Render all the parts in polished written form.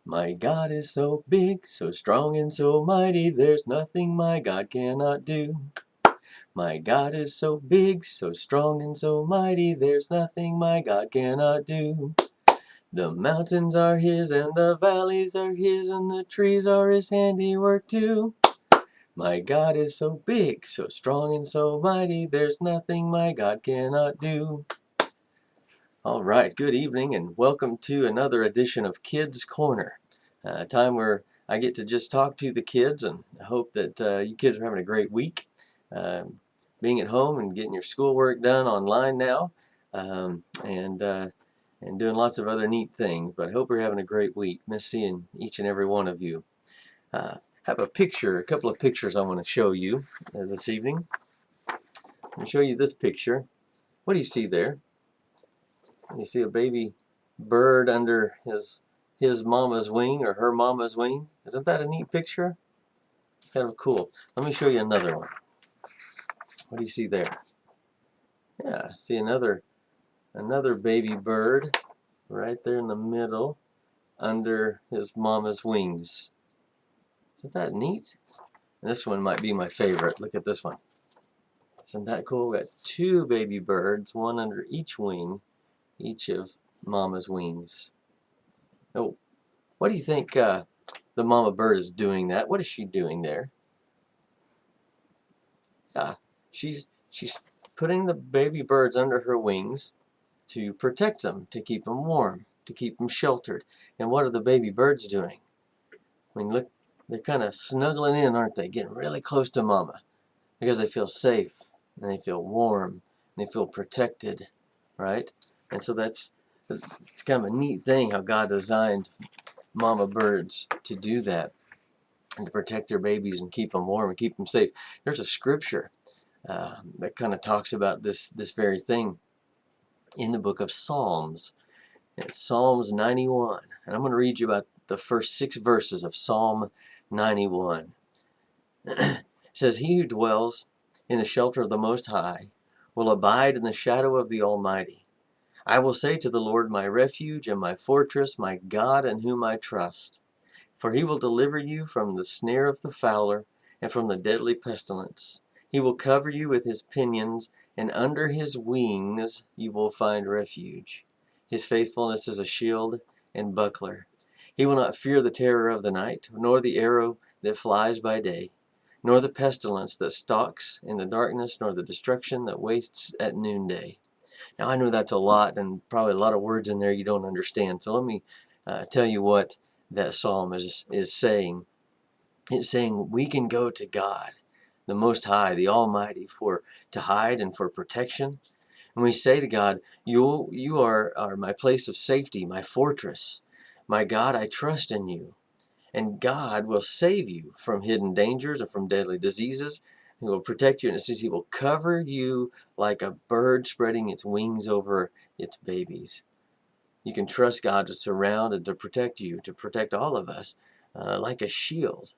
My God is so big, so strong and so mighty, there's nothing my God cannot do. My God is so big, so strong and so mighty, there's nothing my God cannot do. The mountains are his and the valleys are his and the trees are his handiwork too. My God is so big, so strong and so mighty, there's nothing my God cannot do. All right, good evening and welcome to another edition of Kids Corner, a time where I get to just talk to the kids, and I hope that you kids are having a great week. Being at home and getting your schoolwork done online now, and doing lots of other neat things. But I hope you're having a great week. Miss seeing each and every one of you. Have a couple of pictures I want to show you this evening. Let me show you this picture. What do you see there? You see a baby bird under his mama's wing or her mama's wing. Isn't that a neat picture? Kind of cool. Let me show you another one. What do you see there? Yeah, see another baby bird right there in the middle under his mama's wings. Isn't that neat? And this one might be my favorite. Look at this one. Isn't that cool? We got two baby birds, one under each wing, each of mama's wings. Oh, what do you think the mama bird is doing that? What is she doing there? Yeah, she's putting the baby birds under her wings to protect them, to keep them warm, to keep them sheltered. And what are the baby birds doing? I mean, look, they're kind of snuggling in, aren't they? Getting really close to mama because they feel safe and they feel warm and they feel protected, right? And so it's kind of a neat thing how God designed mama birds to do that and to protect their babies and keep them warm and keep them safe. There's a scripture that kind of talks about this very thing in the book of Psalms. It's Psalms 91, and I'm going to read you about the first 6 verses of Psalm 91. It says, "He who dwells in the shelter of the Most High will abide in the shadow of the Almighty. I will say to the Lord, my refuge and my fortress, my God in whom I trust. For he will deliver you from the snare of the fowler and from the deadly pestilence. He will cover you with his pinions, and under his wings you will find refuge. His faithfulness is a shield and buckler. He will not fear the terror of the night, nor the arrow that flies by day, nor the pestilence that stalks in the darkness, nor the destruction that wastes at noonday." Now, I know that's a lot, and probably a lot of words in there you don't understand. So let me tell you what that psalm is saying. It's saying we can go to God, the Most High, the Almighty, to hide and for protection. And we say to God, you are my place of safety, my fortress. My God, I trust in you. And God will save you from hidden dangers and from deadly diseases. He will protect you, and it says he will cover you like a bird spreading its wings over its babies. You can trust God to surround and to protect you, to protect all of us, like a shield.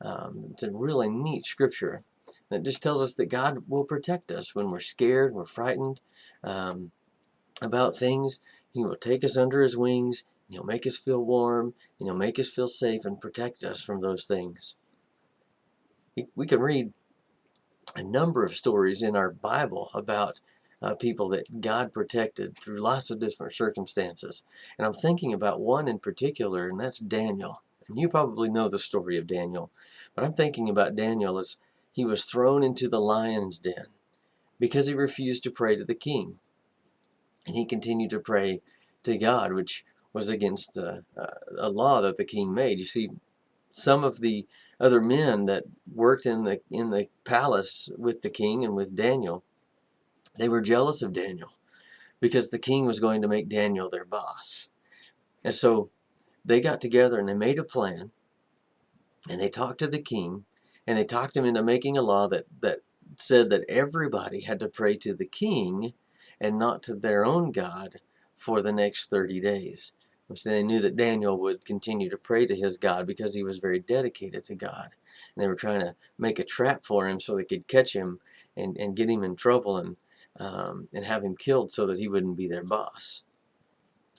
It's a really neat scripture that just tells us that God will protect us when we're scared, we're frightened um, about things. He will take us under his wings, and he'll make us feel warm, and he'll make us feel safe and protect us from those things. We can read a number of stories in our Bible about people that God protected through lots of different circumstances. And I'm thinking about one in particular, and that's Daniel. And you probably know the story of Daniel. But I'm thinking about Daniel as he was thrown into the lion's den because he refused to pray to the king. And he continued to pray to God, which was against a law that the king made. You see, some of the other men that worked in the palace with the king and with Daniel, they were jealous of Daniel because the king was going to make Daniel their boss. And so they got together and they made a plan, and they talked to the king, and they talked him into making a law that said that everybody had to pray to the king and not to their own God for the next 30 days. Which they knew that Daniel would continue to pray to his God because he was very dedicated to God. And they were trying to make a trap for him so they could catch him and get him in trouble and have him killed so that he wouldn't be their boss.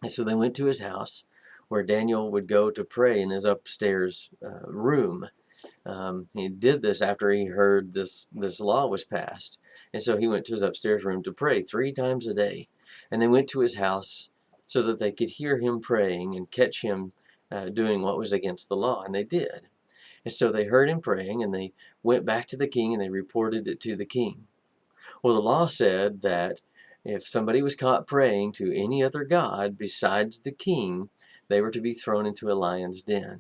And so they went to his house where Daniel would go to pray in his upstairs room. He did this after he heard this law was passed. And so he went to his upstairs room to pray 3 times a day. And they went to his house so that they could hear him praying and catch him doing what was against the law. And they did. And so they heard him praying, and they went back to the king and they reported it to the king. Well, the law said that if somebody was caught praying to any other god besides the king, they were to be thrown into a lion's den.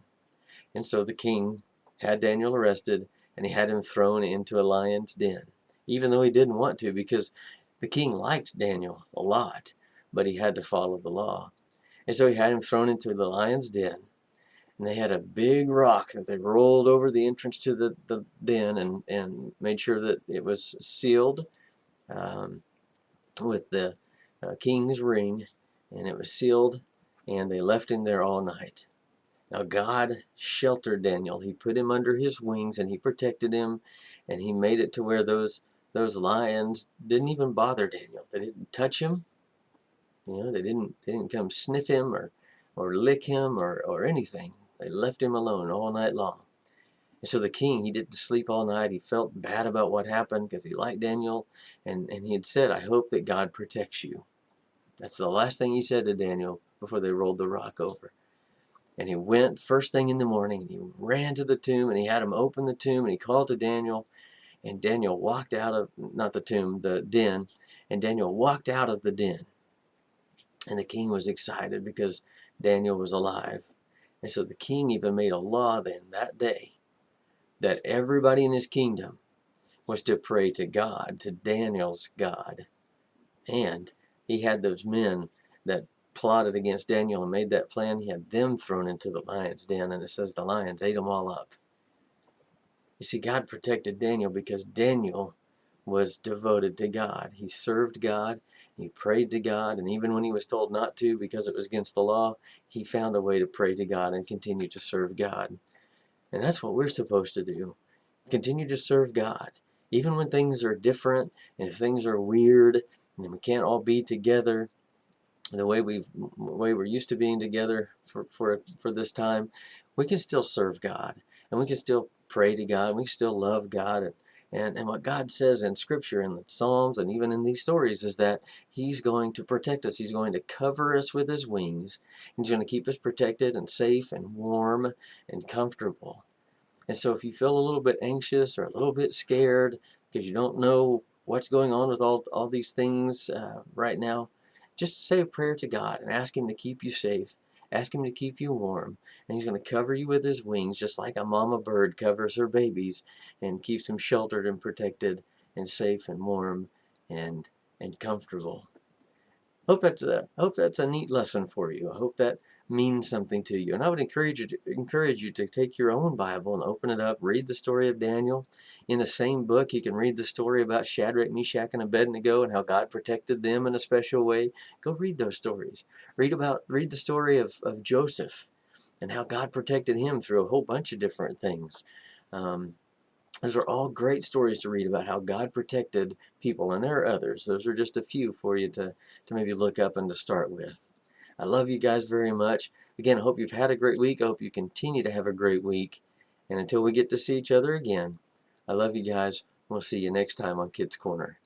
And so the king had Daniel arrested, and he had him thrown into a lion's den, even though he didn't want to, because the king liked Daniel a lot, but he had to follow the law. And so he had him thrown into the lion's den, and they had a big rock that they rolled over the entrance to the den and made sure that it was sealed with the king's ring, and it was sealed, and they left him there all night. Now God sheltered Daniel. He put him under his wings, and he protected him, and he made it to where those lions didn't even bother Daniel. They didn't touch him. They didn't come sniff him or lick him or anything. They left him alone all night long. And so the king, he didn't sleep all night. He felt bad about what happened because he liked Daniel, and he had said, "I hope that God protects you." That's the last thing he said to Daniel before they rolled the rock over. And he went first thing in the morning, and he ran to the tomb, and he had him open the tomb, and he called to Daniel, and Daniel walked out of, not the tomb, the den, and Daniel walked out of the den. And the king was excited because Daniel was alive. And so the king even made a law then that day that everybody in his kingdom was to pray to God, to Daniel's God. And he had those men that plotted against Daniel and made that plan. He had them thrown into the lion's den, and it says the lions ate them all up. You see, God protected Daniel because Daniel was devoted to God. He served God, he prayed to God, and even when he was told not to because it was against the law, he found a way to pray to God and continue to serve God. And that's what we're supposed to do. Continue to serve God. Even when things are different and things are weird and we can't all be together the way we're used to being together for this time, we can still serve God, and we can still pray to God, and we can still love God. And what God says in Scripture, in the Psalms, and even in these stories, is that He's going to protect us. He's going to cover us with His wings. He's going to keep us protected and safe and warm and comfortable. And so if you feel a little bit anxious or a little bit scared because you don't know what's going on with all these things right now, just say a prayer to God and ask Him to keep you safe. Ask Him to keep you warm. And He's going to cover you with His wings, just like a mama bird covers her babies and keeps them sheltered and protected and safe and warm and comfortable. Hope that's a neat lesson for you. I hope that means something to you. And I would encourage you to take your own Bible and open it up, read the story of Daniel. In the same book, you can read the story about Shadrach, Meshach, and Abednego and how God protected them in a special way. Go read those stories. Read the story of Joseph and how God protected him through a whole bunch of different things. Those are all great stories to read about how God protected people, and there are others. Those are just a few for you to maybe look up and to start with. I love you guys very much. Again, I hope you've had a great week. I hope you continue to have a great week. And until we get to see each other again, I love you guys. We'll see you next time on Kids Corner.